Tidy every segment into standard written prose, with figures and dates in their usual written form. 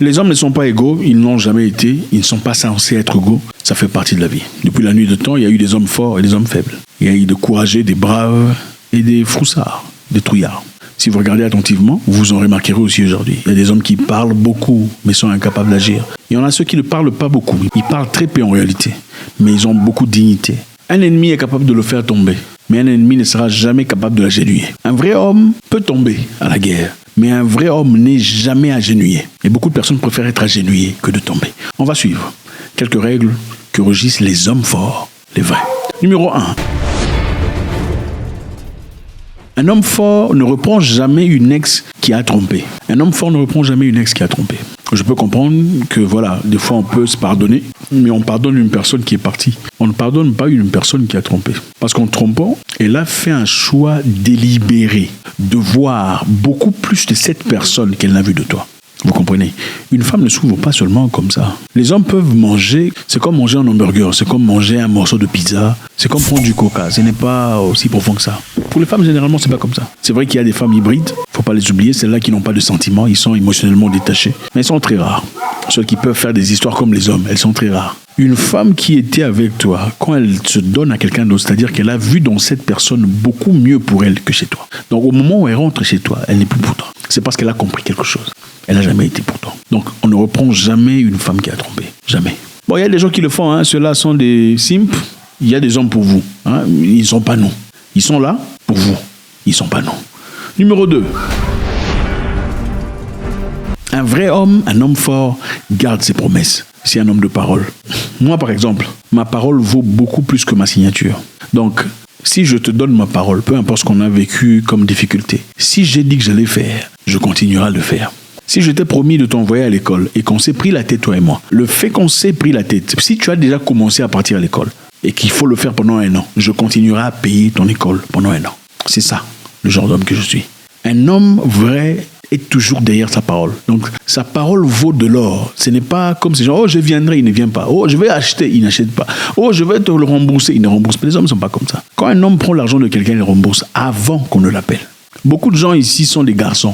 Les hommes ne sont pas égaux, ils n'ont jamais été, ils ne sont pas censés être égaux. Ça fait partie de la vie. Depuis la nuit de temps, il y a eu des hommes forts et des hommes faibles. Il y a eu des courageux, des braves et des froussards, des trouillards. Si vous regardez attentivement, vous en remarquerez aussi aujourd'hui. Il y a des hommes qui parlent beaucoup, mais sont incapables d'agir. Il y en a ceux qui ne parlent pas beaucoup. Ils parlent très peu en réalité, mais ils ont beaucoup de dignité. Un ennemi est capable de le faire tomber, mais un ennemi ne sera jamais capable de l'agenouiller. Un vrai homme peut tomber à la guerre, mais un vrai homme n'est jamais agenouillé. Et beaucoup de personnes préfèrent être agenouillées que de tomber. On va suivre quelques règles que régissent les hommes forts, les vrais. Numéro 1. Un homme fort ne reprend jamais une ex qui a trompé. Un homme fort ne reprend jamais une ex qui a trompé. Je peux comprendre que voilà, des fois on peut se pardonner, mais on pardonne une personne qui est partie. On ne pardonne pas une personne qui a trompé. Parce qu'en trompant, elle a fait un choix délibéré de voir beaucoup plus de cette personne qu'elle n'a vu de toi. Vous comprenez? Une femme ne s'ouvre pas seulement comme ça. Les hommes peuvent manger, c'est comme manger un hamburger, c'est comme manger un morceau de pizza, c'est comme prendre du coca. Ce n'est pas aussi profond que ça. Pour les femmes, généralement, c'est pas comme ça. C'est vrai qu'il y a des femmes hybrides, faut pas les oublier, celles-là qui n'ont pas de sentiments, ils sont émotionnellement détachés. Mais elles sont très rares. Celles qui peuvent faire des histoires comme les hommes, elles sont très rares. Une femme qui était avec toi, quand elle se donne à quelqu'un d'autre, c'est-à-dire qu'elle a vu dans cette personne beaucoup mieux pour elle que chez toi. Donc au moment où elle rentre chez toi, elle n'est plus pour toi. C'est parce qu'elle a compris quelque chose. Elle n'a jamais été pour toi. Donc on ne reprend jamais une femme qui a trompé. Jamais. Bon, il y a des gens qui le font, hein. Ceux-là sont des simples. Il y a des hommes pour vous. Hein. Ils ne sont pas nous. Ils sont là pour vous. Ils ne sont pas nous. Numéro 2. Un vrai homme, un homme fort, garde ses promesses. C'est un homme de parole. Moi, par exemple, ma parole vaut beaucoup plus que ma signature. Donc, si je te donne ma parole, peu importe ce qu'on a vécu comme difficulté, si j'ai dit que j'allais faire, je continuerai à le faire. Si je t'ai promis de t'envoyer à l'école et qu'on s'est pris la tête, toi et moi, le fait qu'on s'est pris la tête, si tu as déjà commencé à partir à l'école et qu'il faut le faire pendant 1 an, je continuerai à payer ton école pendant 1 an. C'est ça, le genre d'homme que je suis. Un homme vrai est toujours derrière sa parole. Donc, sa parole vaut de l'or. Ce n'est pas comme ces gens, oh, je viendrai, il ne vient pas. Oh, je vais acheter, il n'achète pas. Oh, je vais te le rembourser, il ne rembourse pas. Les hommes ne sont pas comme ça. Quand un homme prend l'argent de quelqu'un, il le rembourse avant qu'on ne l'appelle. Beaucoup de gens ici sont des garçons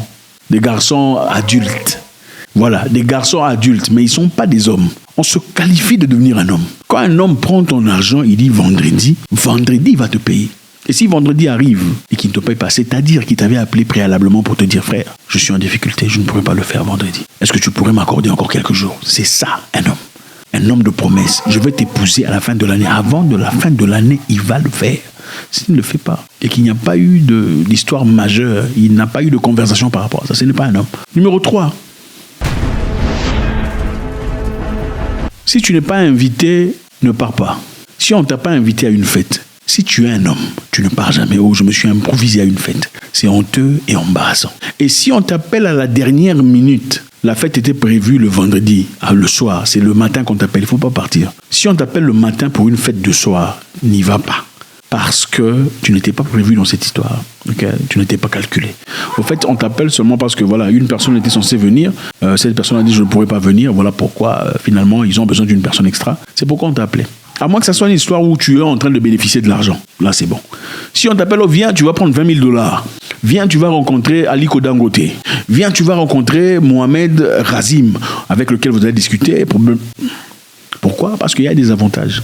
adultes. Voilà, des garçons adultes, mais ils ne sont pas des hommes. On se qualifie de devenir un homme. Quand un homme prend ton argent, il dit vendredi, il va te payer. Et si vendredi arrive et qu'il ne te paye pas, c'est-à-dire qu'il t'avait appelé préalablement pour te dire, frère, je suis en difficulté, je ne pourrai pas le faire vendredi. Est-ce que tu pourrais m'accorder encore quelques jours? C'est ça, un homme. Un homme de promesse. Je vais t'épouser à la fin de l'année. Avant de la fin de l'année, il va le faire. S'il ne le fait pas et qu'il n'y a pas eu d'histoire majeure, il n'a pas eu de conversation par rapport à ça, ce n'est pas un homme. Numéro 3. Si tu n'es pas invité, ne pars pas. Si on ne t'a pas invité à une fête, si tu es un homme, tu ne pars jamais. Oh, je me suis improvisé à une fête. C'est honteux et embarrassant. Et si on t'appelle à la dernière minute, la fête était prévue le vendredi, le soir, c'est le matin qu'on t'appelle, il ne faut pas partir. Si on t'appelle le matin pour une fête de soir, n'y va pas. Parce que tu n'étais pas prévu dans cette histoire. Okay? Tu n'étais pas calculé. Au fait, on t'appelle seulement parce que voilà, une personne était censée venir. Cette personne a dit je ne pourrais pas venir. Voilà pourquoi finalement ils ont besoin d'une personne extra. C'est pourquoi on t'a appelé. À moins que ça soit une histoire où tu es en train de bénéficier de l'argent. Là, c'est bon. Si on t'appelle, oh, viens, tu vas prendre $20 000. Viens, tu vas rencontrer Aliko Dangote. Viens, tu vas rencontrer Mohamed Razim, avec lequel vous allez discuter. Pourquoi? Parce qu'il y a des avantages.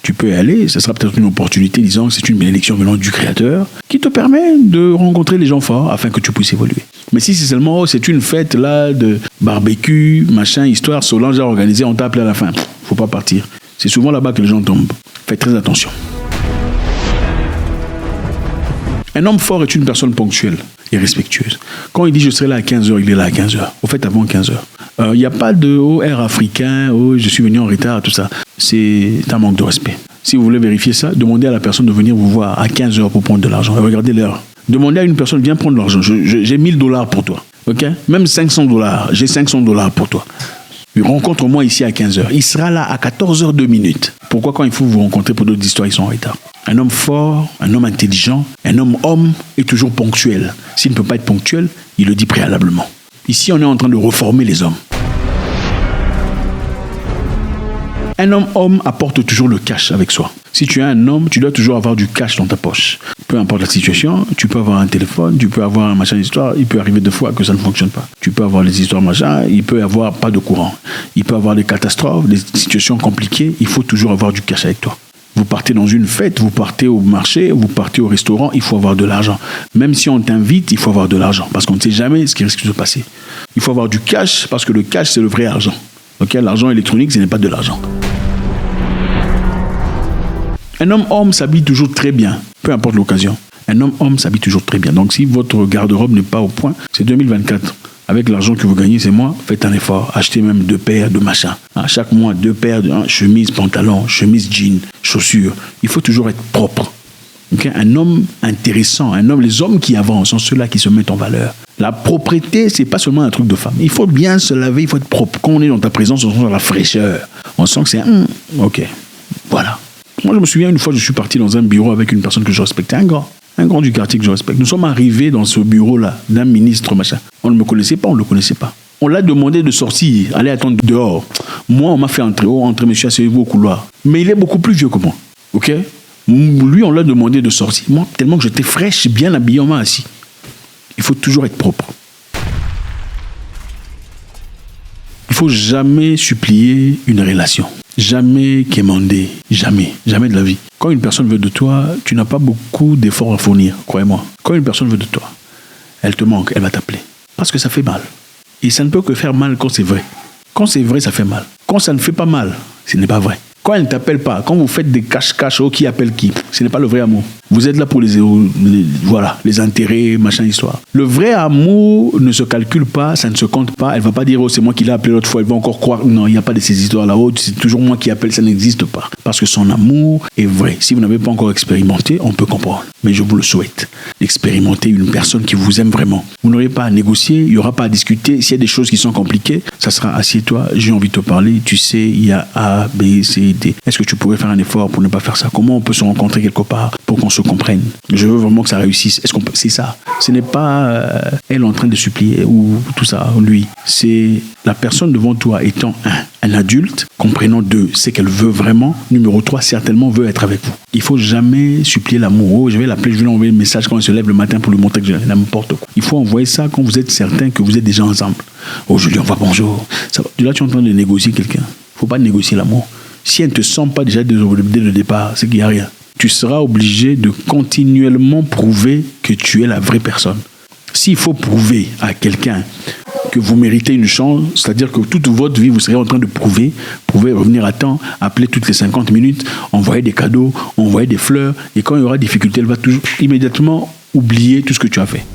Tu peux y aller, ce sera peut-être une opportunité, disons que c'est une bénédiction venant du Créateur, qui te permet de rencontrer les gens forts afin que tu puisses évoluer. Mais si c'est seulement, oh, c'est une fête là de barbecue, machin, histoire, Solange a organisé, on t'a appelé à la fin, faut pas partir. C'est souvent là-bas que les gens tombent. Faites très attention. Un homme fort est une personne ponctuelle et respectueuse. Quand il dit je serai là à 15h, il est là à 15h. Au fait, avant 15h. Il n'y a pas de air africain, je suis venu en retard, tout ça. C'est un manque de respect. Si vous voulez vérifier ça, demandez à la personne de venir vous voir à 15h pour prendre de l'argent. Regardez l'heure. Demandez à une personne, viens prendre l'argent. J'ai $1000 pour toi. Okay? Même $500. J'ai $500 pour toi. Rencontre-moi ici à 15h. Il sera là à 14h02. Pourquoi quand il faut vous rencontrer pour d'autres histoires, ils sont en retard? Un homme fort, un homme intelligent, un homme est toujours ponctuel. S'il ne peut pas être ponctuel, il le dit préalablement. Ici, on est en train de reformer les hommes. Un homme apporte toujours le cash avec soi. Si tu es un homme, tu dois toujours avoir du cash dans ta poche. Peu importe la situation, tu peux avoir un téléphone, tu peux avoir un machin d'histoire, il peut arriver deux fois que ça ne fonctionne pas. Tu peux avoir les histoires machin, il peut y avoir pas de courant. Il peut y avoir des catastrophes, des situations compliquées, il faut toujours avoir du cash avec toi. Vous partez dans une fête, vous partez au marché, vous partez au restaurant, il faut avoir de l'argent. Même si on t'invite, il faut avoir de l'argent parce qu'on ne sait jamais ce qui risque de se passer. Il faut avoir du cash parce que le cash, c'est le vrai argent. Okay? L'argent électronique, ce n'est pas de l'argent. Un homme s'habille toujours très bien, peu importe l'occasion. Un homme s'habille toujours très bien. Donc si votre garde-robe n'est pas au point, c'est 2024. Avec l'argent que vous gagnez, c'est moi, faites un effort. Achetez même 2 paires de machins. Chaque mois, 2 paires de chemise, pantalon, chemise, jean, chaussures. Il faut toujours être propre. Okay? Un homme intéressant, les hommes qui avancent sont ceux-là qui se mettent en valeur. La propreté, c'est pas seulement un truc de femme. Il faut bien se laver, il faut être propre. Quand on est dans ta présence, on sent la fraîcheur. On sent que c'est ok, voilà. Moi, je me souviens une fois, je suis parti dans un bureau avec une personne que je respectais, un grand du quartier que je respecte. Nous sommes arrivés dans ce bureau-là, d'un ministre, machin. On ne me connaissait pas, on ne le connaissait pas. On l'a demandé de sortir, aller attendre dehors. Moi, on m'a fait entrer, monsieur, asseyez-vous au couloir. Mais il est beaucoup plus vieux que moi, ok? Lui, on l'a demandé de sortir. Moi, tellement que j'étais fraîche, bien habillé, on m'a assis. Il faut toujours être propre. Il ne faut jamais supplier une relation. Jamais quémander. Jamais. Jamais de la vie. Quand une personne veut de toi, tu n'as pas beaucoup d'efforts à fournir, croyez-moi. Quand une personne veut de toi, elle te manque, elle va t'appeler. Parce que ça fait mal. Et ça ne peut que faire mal quand c'est vrai. Quand c'est vrai, ça fait mal. Quand ça ne fait pas mal, ce n'est pas vrai. Quand elle ne t'appelle pas, quand vous faites des cache-cache, qui appelle qui, ce n'est pas le vrai amour. Vous êtes là pour les intérêts, machin, histoire. Le vrai amour ne se calcule pas, ça ne se compte pas. Elle ne va pas dire, c'est moi qui l'ai appelé l'autre fois, elle va encore croire. Non, il n'y a pas de ces histoires là-haut, c'est toujours moi qui appelle, ça n'existe pas. Parce que son amour est vrai. Si vous n'avez pas encore expérimenté, on peut comprendre. Mais je vous le souhaite, d'expérimenter une personne qui vous aime vraiment. Vous n'aurez pas à négocier, il n'y aura pas à discuter. S'il y a des choses qui sont compliquées, ça sera assieds-toi, j'ai envie de te parler, tu sais, il y a A, B, C, D. Est-ce que tu pourrais faire un effort pour ne pas faire ça? Comment on peut se rencontrer quelque part pour qu'on se comprenne? Je veux vraiment que ça réussisse. Est-ce qu'on peut... C'est ça. Ce n'est pas elle en train de supplier ou tout ça, lui. C'est la personne devant toi étant un adulte, comprenant 2, c'est qu'elle veut vraiment. Numéro 3, certainement veut être avec vous. Il ne faut jamais supplier l'amour. Je vais l'appeler, je vais lui envoyer un message quand elle se lève le matin pour lui montrer que je n'importe quoi. Il faut envoyer ça quand vous êtes certain que vous êtes déjà ensemble. Je lui envoie bonjour. Ça va. Là, tu es en train de négocier quelqu'un. Il ne faut pas négocier l'amour. Si elle ne te sent pas déjà dès le départ, c'est qu'il n'y a rien. Tu seras obligé de continuellement prouver que tu es la vraie personne. S'il faut prouver à quelqu'un que vous méritez une chance, c'est-à-dire que toute votre vie, vous serez en train de prouver, pouvez revenir à temps, appeler toutes les 50 minutes, envoyer des cadeaux, envoyer des fleurs, et quand il y aura difficulté, elle va toujours immédiatement oublier tout ce que tu as fait.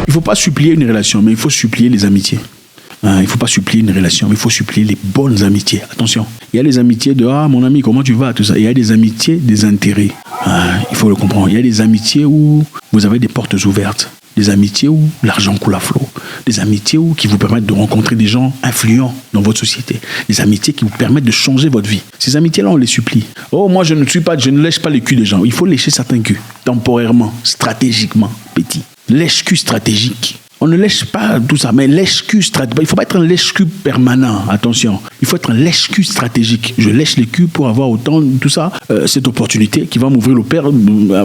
Il ne faut pas supplier une relation, mais il faut supplier les amitiés. Il ne faut pas supplier une relation, mais il faut supplier les bonnes amitiés. Attention, il y a les amitiés de « Ah, mon ami, comment tu vas ?» tout ça. Il y a des amitiés, des intérêts. Il faut le comprendre. Il y a des amitiés où vous avez des portes ouvertes. Des amitiés où l'argent coule à flot. Des amitiés qui vous permettent de rencontrer des gens influents dans votre société. Des amitiés qui vous permettent de changer votre vie. Ces amitiés-là, on les supplie. Oh, moi, je ne lèche pas les culs des gens. Il faut lécher certains culs, temporairement, stratégiquement, petit. Lèche-cul stratégique. On ne lèche pas tout ça, mais lèche-cul stratégique. Il ne faut pas être un lèche-cul permanent, attention. Il faut être un lèche-cul stratégique. Je lèche les culs pour avoir autant, tout ça, cette opportunité qui va m'ouvrir le père.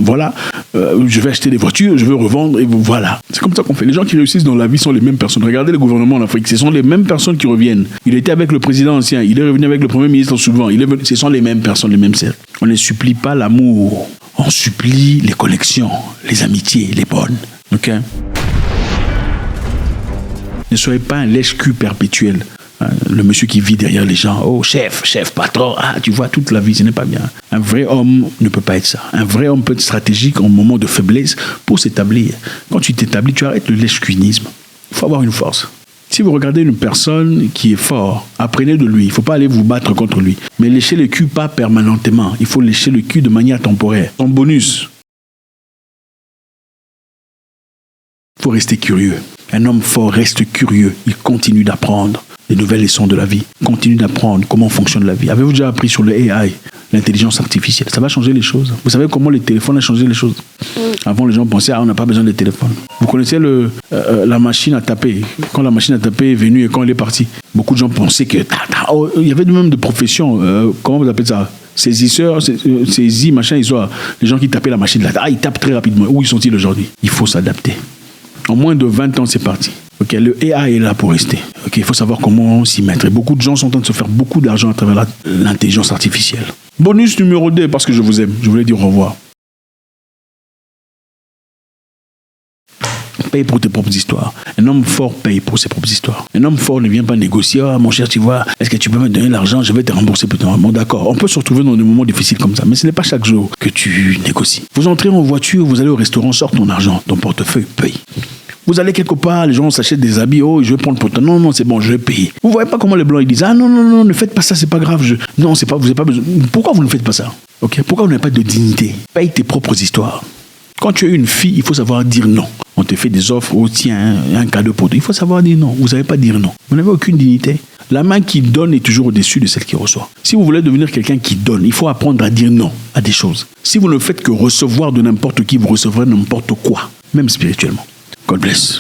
Voilà, je vais acheter des voitures, je veux revendre, et voilà. C'est comme ça qu'on fait. Les gens qui réussissent dans la vie sont les mêmes personnes. Regardez le gouvernement en Afrique, ce sont les mêmes personnes qui reviennent. Il était avec le président ancien, il est revenu avec le premier ministre souvent. Ce sont les mêmes personnes, les mêmes cercles. On ne supplie pas l'amour, on supplie les connexions, les amitiés, les bonnes. Ok? Ne soyez pas un lèche-cul perpétuel. Le monsieur qui vit derrière les gens. Oh, chef, patron. Tu vois, toute la vie, ce n'est pas bien. Un vrai homme ne peut pas être ça. Un vrai homme peut être stratégique en moment de faiblesse pour s'établir. Quand tu t'établis, tu arrêtes le lèche-cunisme. Il faut avoir une force. Si vous regardez une personne qui est fort, apprenez de lui. Il ne faut pas aller vous battre contre lui. Mais léchez le cul pas permanentement. Il faut lécher le cul de manière temporaire. En bonus, il faut rester curieux. Un homme fort reste curieux. Il continue d'apprendre les nouvelles leçons de la vie. Il continue d'apprendre comment fonctionne la vie. Avez-vous déjà appris sur le AI? l'intelligence artificielle. Ça va changer les choses. Vous savez comment les téléphones ont changé les choses? Avant, les gens pensaient, on n'a pas besoin de téléphone. Vous connaissez la machine à taper. Quand la machine à taper est venue et quand elle est partie, beaucoup de gens pensaient que... il y avait même de professions, comment vous appelez ça? Saisisseurs, saisis, machin, les gens qui tapaient la machine là. Ils tapent très rapidement. Où ils sont-ils aujourd'hui? Il faut s'adapter. En moins de 20 ans, c'est parti. Okay, le AI est là pour rester. Okay, il faut savoir comment s'y mettre. Et beaucoup de gens sont en train de se faire beaucoup d'argent à travers l'intelligence artificielle. Bonus numéro 2, parce que je vous aime. Je voulais dire au revoir. Paye pour tes propres histoires. Un homme fort paye pour ses propres histoires. Un homme fort ne vient pas négocier. Ah, mon cher, tu vois, est-ce que tu peux me donner l'argent? Je vais te rembourser plus tard. Bon, d'accord. On peut se retrouver dans des moments difficiles comme ça, mais ce n'est pas chaque jour que tu négocies. Vous entrez en voiture, vous allez au restaurant, sors ton argent, ton portefeuille, paye. Vous allez quelque part, les gens s'achètent des habits, oh, je vais prendre pour toi. Non, non, c'est bon, je vais payer. Vous voyez pas comment les blancs ils disent, ah non, non, non, ne faites pas ça, c'est pas grave. Non, c'est pas, vous n'avez pas besoin. Pourquoi vous ne faites pas ça? Ok? Pourquoi vous n'avez pas de dignité? Paye tes propres histoires. Quand tu es une fille, il faut savoir dire non. On te fait des offres, oh tiens, un cadeau pour toi. Il faut savoir dire non. Vous ne savez pas dire non. Vous n'avez aucune dignité. La main qui donne est toujours au-dessus de celle qui reçoit. Si vous voulez devenir quelqu'un qui donne, il faut apprendre à dire non à des choses. Si vous ne faites que recevoir de n'importe qui, vous recevrez n'importe quoi, même spirituellement. God bless.